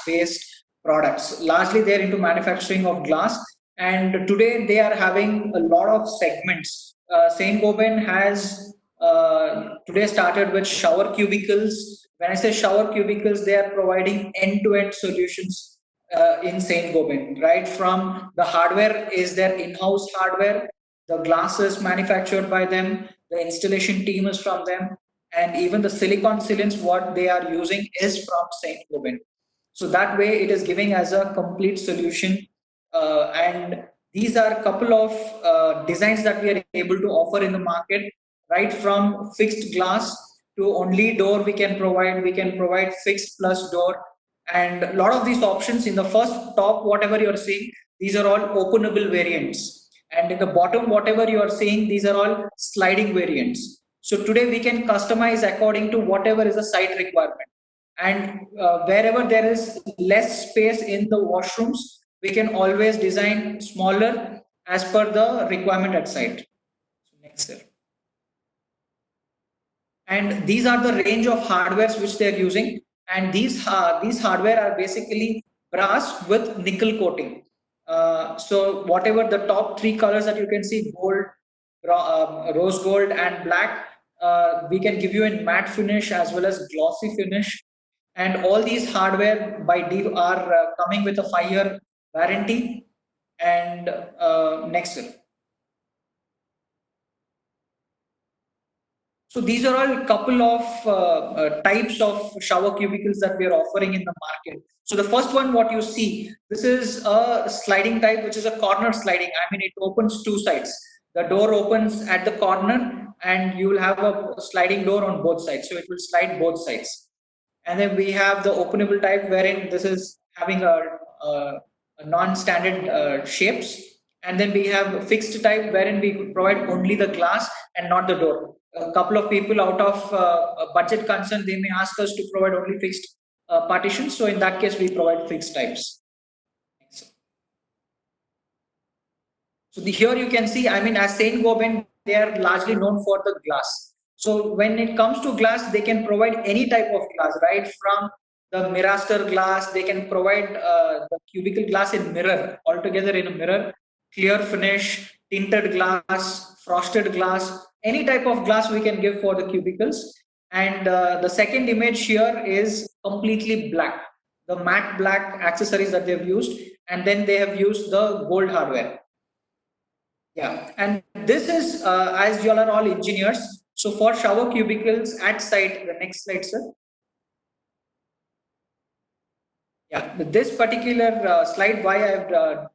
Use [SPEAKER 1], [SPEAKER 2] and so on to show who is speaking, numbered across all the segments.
[SPEAKER 1] glass-based products. Largely, they're into manufacturing of glass, and today they are having a lot of segments. Saint-Gobain has today started with shower cubicles. When I say shower cubicles, they are providing end-to-end solutions in Saint-Gobain. Right from the hardware is their in-house hardware, the glass is manufactured by them, the installation team is from them, and even the silicon sealants what they are using is from Saint-Gobain. So that way it is giving as a complete solution, and these are a couple of designs that we are able to offer in the market, right from fixed glass to only door we can provide fixed plus door, and a lot of these options in the first top whatever you are seeing, these are all openable variants, and in the bottom whatever you are seeing, these are all sliding variants. So today we can customize according to whatever is the site requirement, and wherever there is less space in the washrooms, we can always design smaller as per the requirement at site. So next, sir. And these are the range of hardwares which they are using, and these hardware are basically brass with nickel coating. So whatever the top three colors that you can see, gold, rose gold and black, we can give you in matte finish as well as glossy finish, and all these hardware by dev are coming with a 5-year warranty. And next, sir. So these are all a couple of types of shower cubicles that we are offering in the market. So the first one, what you see, this is a sliding type, which is a corner sliding. I mean, it opens two sides. The door opens at the corner, and you will have a sliding door on both sides. So it will slide both sides. And then we have the openable type, wherein this is having a non-standard shapes. And then we have a fixed type, wherein we provide only the glass and not the door. A couple of people, out of a budget concern, they may ask us to provide only fixed partitions. So in that case, we provide fixed types. So here you can see, I mean, as Saint-Gobain, they are largely known for the glass. So when it comes to glass, they can provide any type of glass, right? From the Miraster glass, they can provide the cubicle glass in mirror, altogether in a mirror, clear finish, tinted glass, frosted glass, any type of glass we can give for the cubicles. And the second image here is completely black, the matte black accessories that they've used, and then they have used the gold hardware. Yeah, and this is as you all are all engineers. So for shower cubicles at site, the next slide, sir. Yeah, this particular slide, why I've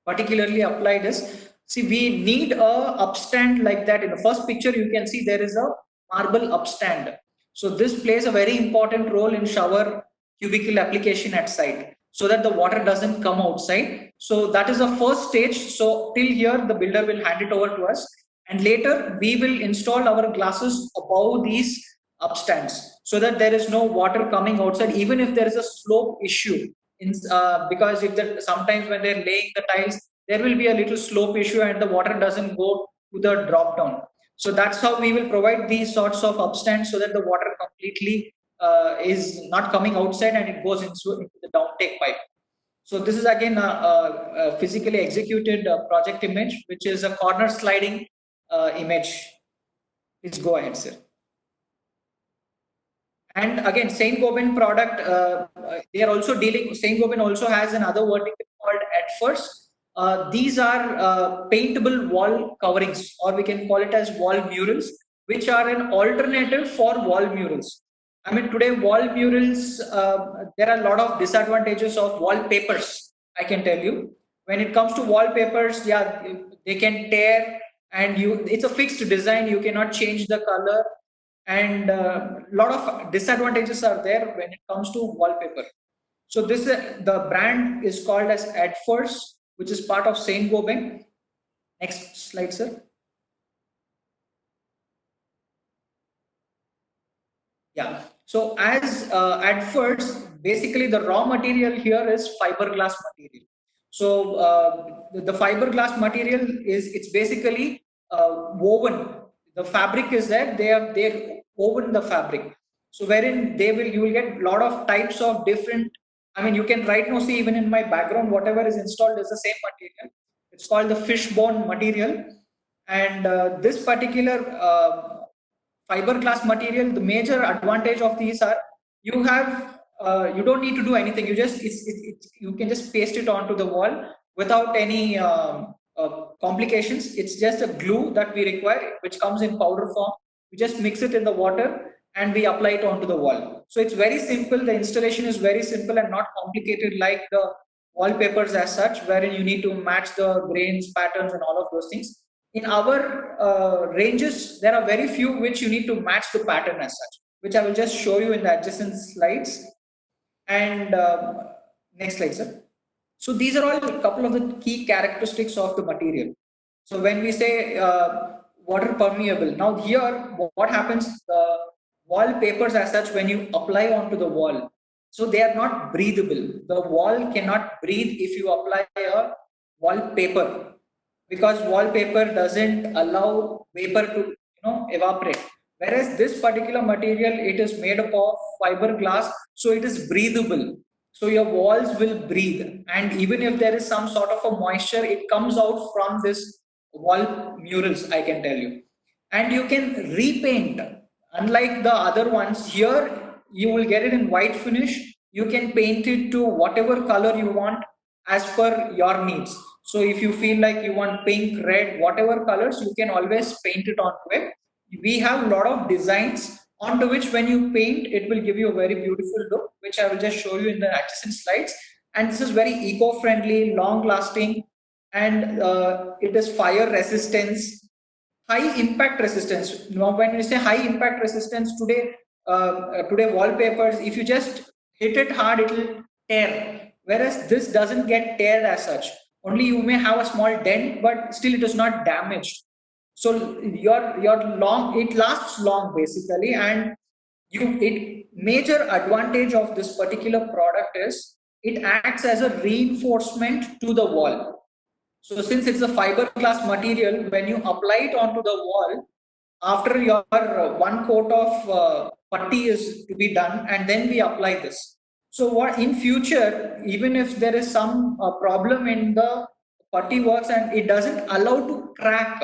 [SPEAKER 1] particularly applied is, see, we need a upstand like that. In the first picture, you can see there is a marble upstand. So this plays a very important role in shower cubicle application at site, so that the water doesn't come outside. So that is the first stage. So till here, the builder will hand it over to us, and later we will install our glasses above these upstands, so that there is no water coming outside, even if there is a slope issue. Because if there, sometimes when they're laying the tiles, there will be a little slope issue and the water doesn't go to the drop down. So that's how we will provide these sorts of upstands, so that the water completely is not coming outside and it goes into the downtake pipe. So this is again a physically executed project image, which is a corner sliding image. Please go ahead, sir. And again, Saint-Gobain product, they are also dealing, Saint-Gobain also has another vertical called Adfors. These are paintable wall coverings, or we can call it as wall murals, which are an alternative for wall murals. I mean, today wall murals, there are a lot of disadvantages of wallpapers, I can tell you. When it comes to wallpapers, yeah, they can tear, and it's a fixed design, you cannot change the color, and a lot of disadvantages are there when it comes to wallpaper. So this the brand is called as Adfors, which is part of Saint-Gobain. Next slide, sir. Yeah. So as Adfors, basically the raw material here is fiberglass material. So the fiberglass material is, it's basically woven. The fabric is there. They're woven the fabric. So wherein you will get a lot of types of different I mean, you can right now see even in my background, whatever is installed is the same material. It's called the fishbone material. And this particular fiberglass material, the major advantage of these are you have you don't need to do anything. You just you can just paste it onto the wall without any complications. It's just a glue that we require, which comes in powder form. We just mix it in the water and we apply it onto the wall. So it's very simple. The installation is very simple and not complicated like the wallpapers as such, wherein you need to match the grains, patterns, and all of those things. In our ranges, there are very few which you need to match the pattern as such, which I will just show you in the adjacent slides. And next slide, sir. So these are all a couple of the key characteristics of the material. So when we say water permeable, now here what happens, the wallpapers as such, when you apply onto the wall, so they are not breathable. The wall cannot breathe if you apply a wallpaper, because wallpaper doesn't allow vapor to evaporate. Whereas this particular material, it is made up of fiberglass, so it is breathable. So your walls will breathe, and even if there is some sort of a moisture, it comes out from this wall murals, I can tell you. And you can repaint. Unlike the other ones, here you will get it in white finish. You can paint it to whatever color you want as per your needs. So if you feel like you want pink, red, whatever colors, you can always paint it onto it. We have a lot of designs onto which when you paint, it will give you a very beautiful look, which I will just show you in the adjacent slides. And this is very eco-friendly, long-lasting, and it is fire resistance, high impact resistance. Now, when we say high impact resistance, today wallpapers, if you just hit it hard, it will tear. Whereas this doesn't get teared as such. Only you may have a small dent, but still it is not damaged. So your long, it lasts long basically, and it major advantage of this particular product is it acts as a reinforcement to the wall. So since it's a fiberglass material, when you apply it onto the wall, after your one coat of putty is to be done, and then we apply this. So what in future, even if there is some problem in the putty works and it doesn't allow to crack,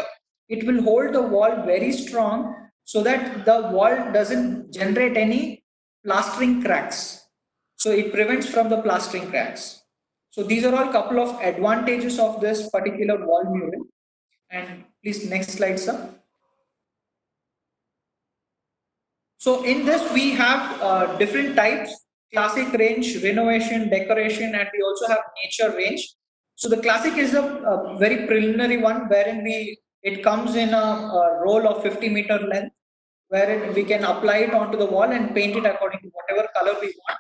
[SPEAKER 1] it will hold the wall very strong so that the wall doesn't generate any plastering cracks. So it prevents from the plastering cracks. So these are all couple of advantages of this particular wall mural. And please next slide, sir. So in this we have different types: classic range, renovation, decoration, and we also have nature range. So the classic is a very preliminary one, wherein it comes in a roll of 50-meter length, wherein we can apply it onto the wall and paint it according to whatever color we want.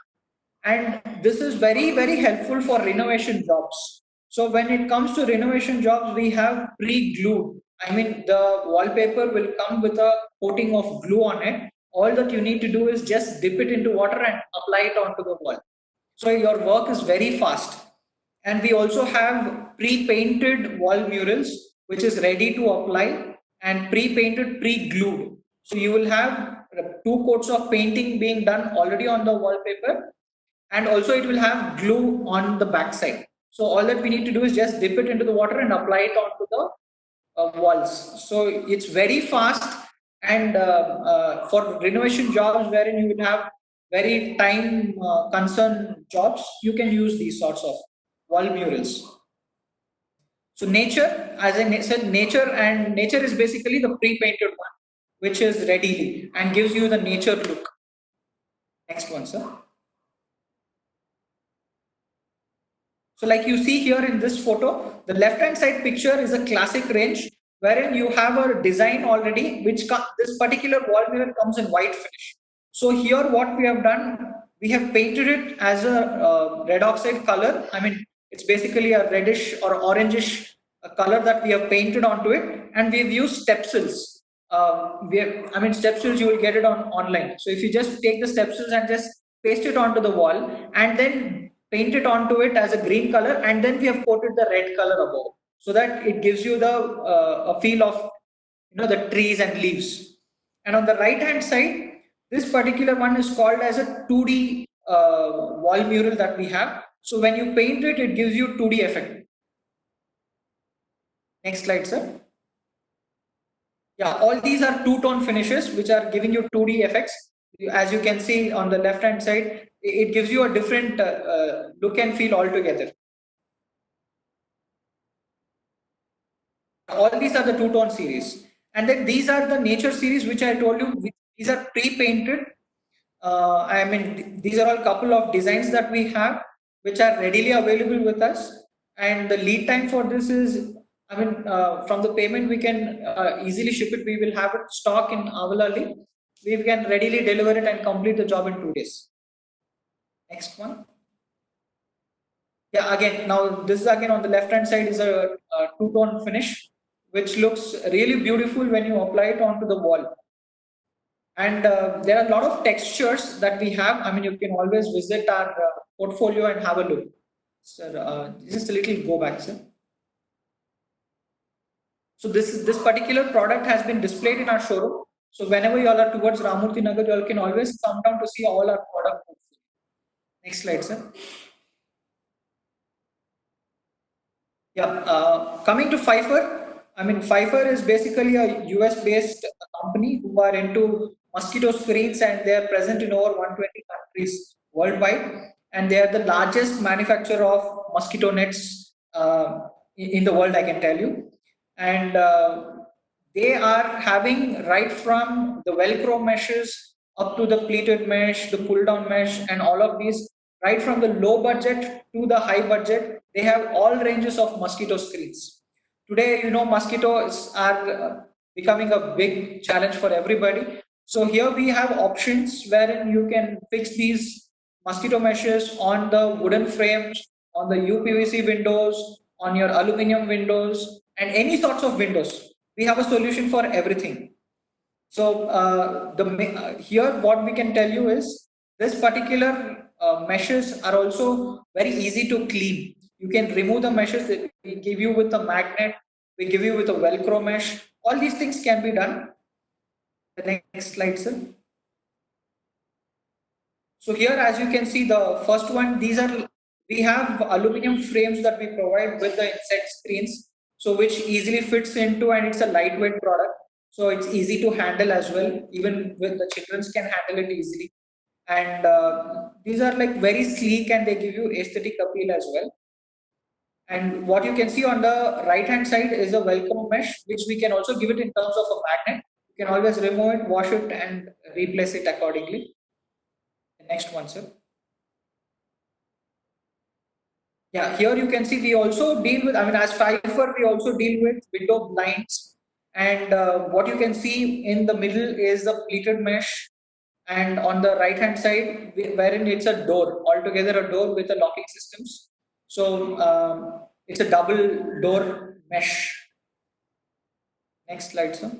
[SPEAKER 1] And this is very helpful for renovation jobs. So when it comes to renovation jobs, we have pre-glued, I mean the wallpaper will come with a coating of glue on it. All that you need to do is just dip it into water and apply it onto the wall, so your work is very fast. And we also have pre-painted wall murals which is ready to apply, and pre-painted, pre-glued. So you will have two coats of painting being done already on the wallpaper, and also it will have glue on the back side. So all that we need to do is just dip it into the water and apply it onto the walls. So it's very fast, and for renovation jobs wherein you would have very time concerned jobs, you can use these sorts of wall murals. So nature, as I said, nature is basically the pre-painted one, which is ready and gives you the nature look. Next one, sir. So like you see here in this photo, the left hand side picture is a classic range wherein you have a design already, which this particular wall mirror comes in white finish. So here what we have done, we have painted it as a red oxide color. I mean, it's basically a reddish or orangish color that we have painted onto it, and we've used stepsils. I mean, stepsils you will get it on online. So if you just take the stepsils and just paste it onto the wall, and then paint it onto it as a green color, and then we have coated the red color above, so that it gives you the a feel of the trees and leaves. And on the right hand side, this particular one is called as a 2D wall mural that we have. So when you paint it, it gives you 2D effect. Next slide, sir. Yeah, all these are two-tone finishes which are giving you 2D effects. As you can see on the left-hand side, it gives you a different look and feel altogether. All these are the two-tone series. And then these are the nature series which I told you, these are pre-painted. I mean, these are all couple of designs that we have which are readily available with us. And the lead time for this is, I mean, from the payment we can easily ship it. We will have it stock in Avalali. We can readily deliver it and complete the job in 2 days. Next one. Yeah, again, now this is again on the left hand side is a two-tone finish, which looks really beautiful when you apply it onto the wall. And there are a lot of textures that we have. I mean, you can always visit our portfolio and have a look. Sir, just a little go back, sir. So this particular product has been displayed in our showroom. So whenever you all are towards Ramurthy Nagar, you all can always come down to see all our product portfolio. Next slide, sir. Yeah, coming to Pfeiffer, I mean, Pfeiffer is basically a US based company who are into mosquito screens and they are present in over 120 countries worldwide. And they are the largest manufacturer of mosquito nets in the world, I can tell you. And they are having right from the Velcro meshes up to the pleated mesh, the pull down mesh, and all of these, right from the low budget to the high budget, they have all ranges of mosquito screens. Today, you know, mosquitoes are becoming a big challenge for everybody. So here we have options wherein you can fix these mosquito meshes on the wooden frames, on the UPVC windows, on your aluminum windows, and any sorts of windows. We have a solution for everything. So here what we can tell you is this particular meshes are also very easy to clean. You can remove the meshes that we give you with a magnet, we give you with a Velcro mesh. All these things can be done. The next slide, sir. So here, as you can see, the first one, we have aluminum frames that we provide with the insect screens, so which easily fits into, and it's a lightweight product. So it's easy to handle as well. Even with the childrens can handle it easily. And these are like very sleek and they give you aesthetic appeal as well. And what you can see on the right hand side is a Velcro mesh, which we can also give it in terms of a magnet. You can always remove it, wash it, and replace it accordingly. The next one, sir. Yeah, here you can see we also deal with, I mean, as Pfeiffer, we also deal with window blinds. And what you can see in the middle is the pleated mesh. And on the right hand side, wherein it's a door, altogether a door with a locking systems. So it's a double door mesh. Next slide, sir.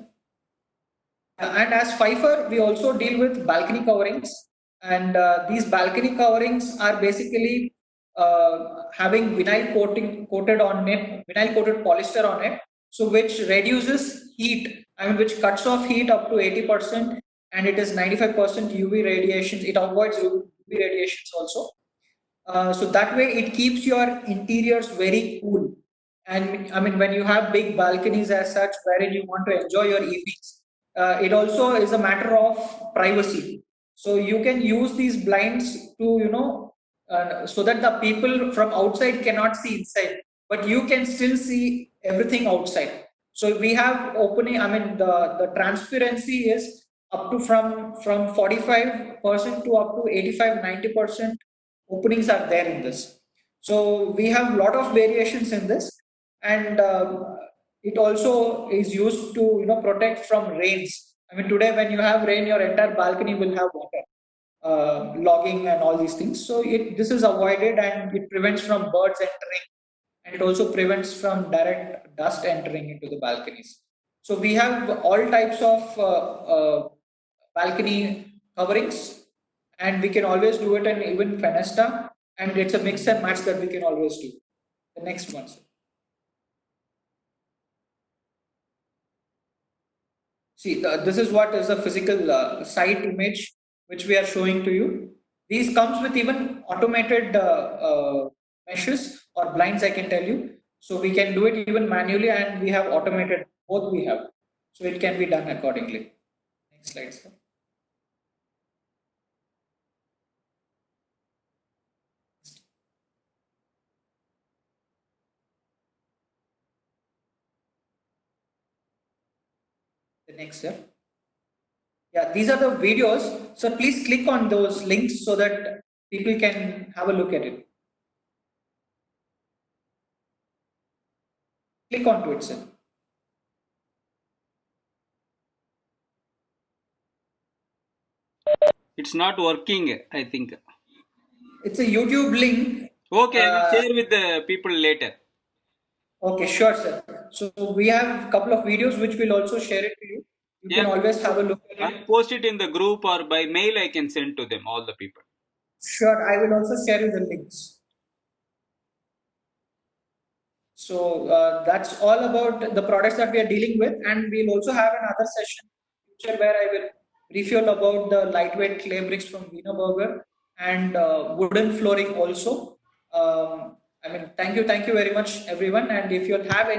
[SPEAKER 1] And as Pfeiffer, we also deal with balcony coverings. And these balcony coverings are basically having vinyl coated on it, vinyl coated polyester on it, so which reduces heat. I mean, which cuts off heat up to 80%, and it is 95% UV radiations. It avoids UV radiations also. So that way, it keeps your interiors very cool. And I mean, when you have big balconies as such, wherein you want to enjoy your evenings, it also is a matter of privacy. So you can use these blinds to, so that the people from outside cannot see inside, but you can still see everything outside. So we have opening. I mean, the transparency is up to from 45% to up to 85-90% openings are there in this. So we have a lot of variations in this, and it also is used to protect from rains. I mean, today when you have rain, your entire balcony will have water, logging and all these things. So this is avoided and it prevents from birds entering, and it also prevents from direct dust entering into the balconies. So we have all types of balcony coverings, and we can always do it in even Fenesta, and it's a mix and match that we can always do. The next one, sir. See, this is what is a physical site image which we are showing to you. These comes with even automated meshes or blinds, I can tell you. So we can do it even manually, and we have automated both we have. So it can be done accordingly. Next slide, sir. The next step. Yeah, these are the videos. So please click on those links so that people can have a look at it. Click onto it, sir.
[SPEAKER 2] It's not working, I think.
[SPEAKER 1] It's a YouTube link.
[SPEAKER 2] Okay, I will share with the people later.
[SPEAKER 1] Okay, sure, sir. So we have a couple of videos which will also share it to you. You can
[SPEAKER 2] Yeah,
[SPEAKER 1] always have a look at
[SPEAKER 2] I'll
[SPEAKER 1] it.
[SPEAKER 2] post it in the group or by mail. I can send to them, all the people.
[SPEAKER 1] Sure, I will also share you the links. So that's all about the products that we are dealing with, and we'll also have another session in future where I will brief you all about the lightweight clay bricks from Wienerberger and wooden flooring also. I mean, thank you very much, everyone. And if you have any